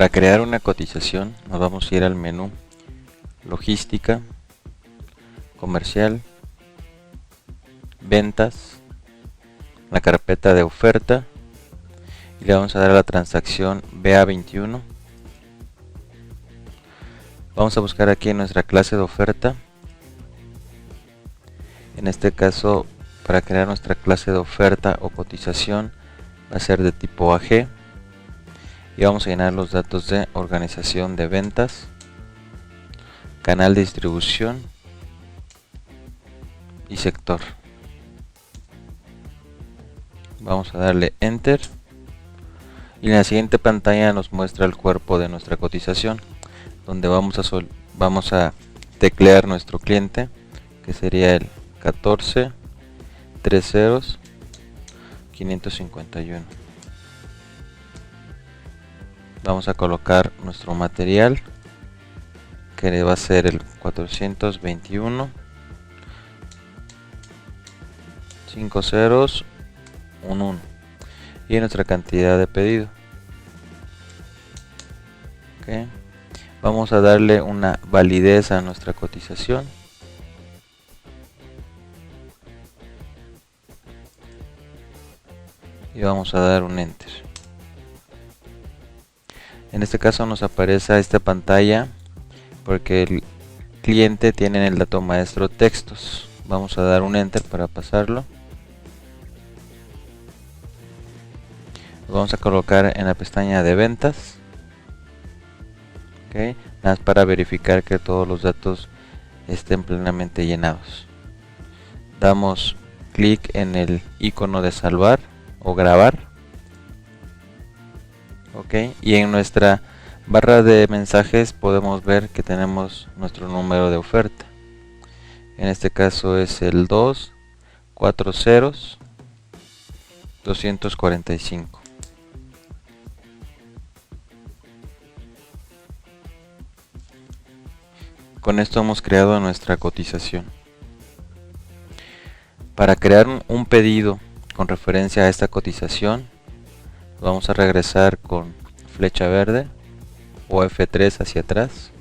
Para crear una cotización nos vamos a ir al menú Logística, Comercial, Ventas, la carpeta de oferta y le vamos a dar a la transacción BA21. Vamos a buscar aquí en nuestra clase de oferta. En este caso, para crear nuestra clase de oferta o cotización va a ser de tipo AG y vamos a llenar los datos de organización de ventas, canal de distribución y sector. Vamos a darle Enter y en la siguiente pantalla nos muestra el cuerpo de nuestra cotización, donde vamos a teclear nuestro cliente, que sería el 14 30 551. Vamos a colocar nuestro material, que va a ser el 421 5 ceros 1 y nuestra cantidad de pedido. Okay. Vamos a darle una validez a nuestra cotización. Y vamos a dar un Enter. En este caso nos aparece esta pantalla porque el cliente tiene en el dato maestro textos. Vamos a dar un Enter para pasarlo. Lo vamos a colocar en la pestaña de ventas. Okay. Nada más para verificar que todos los datos estén plenamente llenados. Damos clic en el icono de salvar o grabar. Okay. Y en nuestra barra de mensajes podemos ver que tenemos nuestro número de oferta. En este caso es el 240 245. Con esto hemos creado nuestra cotización. Para crear un pedido con referencia a esta cotización, vamos a regresar con flecha verde o F3 hacia atrás.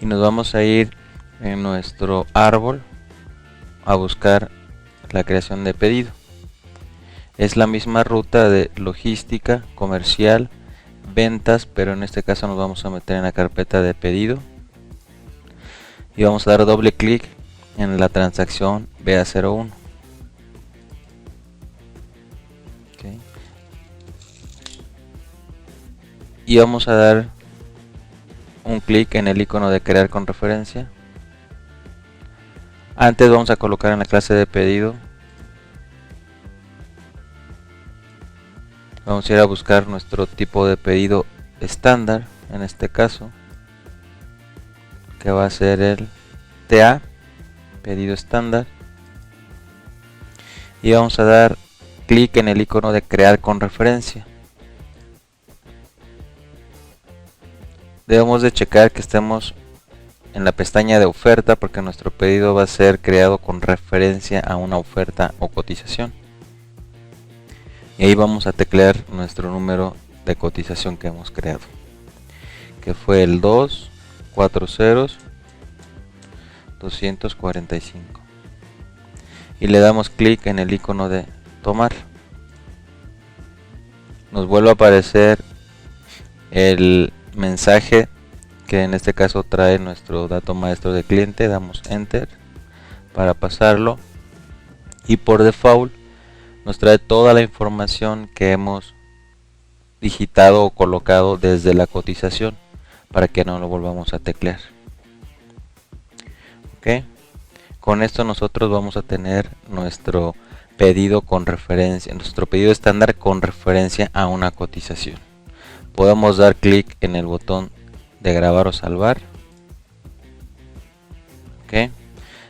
Y nos vamos a ir en nuestro árbol a buscar la creación de pedido. Es la misma ruta de logística, comercial, ventas, pero en este caso nos vamos a meter en la carpeta de pedido y vamos a dar doble clic en la transacción BA01. Okay. Y vamos a dar un clic en el icono de crear con referencia. Antes vamos a colocar en la clase de pedido, vamos a ir a buscar nuestro tipo de pedido estándar, en este caso, que va a ser el TA, pedido estándar, y vamos a dar clic en el icono de crear con referencia. Debemos de checar que estemos en la pestaña de oferta porque nuestro pedido va a ser creado con referencia a una oferta o cotización. Y ahí vamos a teclear nuestro número de cotización que hemos creado, que fue el 240 245. Y le damos clic en el icono de tomar. Nos vuelve a aparecer el mensaje que en este caso trae nuestro dato maestro de cliente. Damos Enter para pasarlo y por default nos trae toda la información que hemos digitado o colocado desde la cotización para que no lo volvamos a teclear. Okay. Con esto nosotros vamos a tener nuestro pedido con referencia, nuestro pedido estándar con referencia a una cotización. Podemos dar clic en el botón de grabar o salvar. Okay.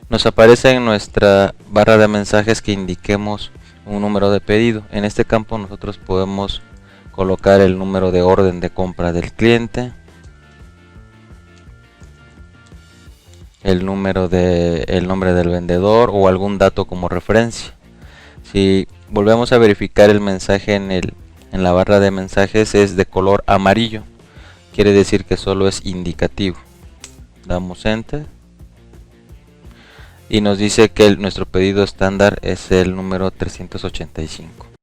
Nos aparece en nuestra barra de mensajes que indiquemos un número de pedido. En este campo nosotros podemos colocar el número de orden de compra del cliente, el nombre del vendedor o algún dato como referencia. Si volvemos a verificar el mensaje en la barra de mensajes, es de color amarillo, quiere decir que solo es indicativo. Damos enter y nos dice que nuestro pedido estándar es el número 385.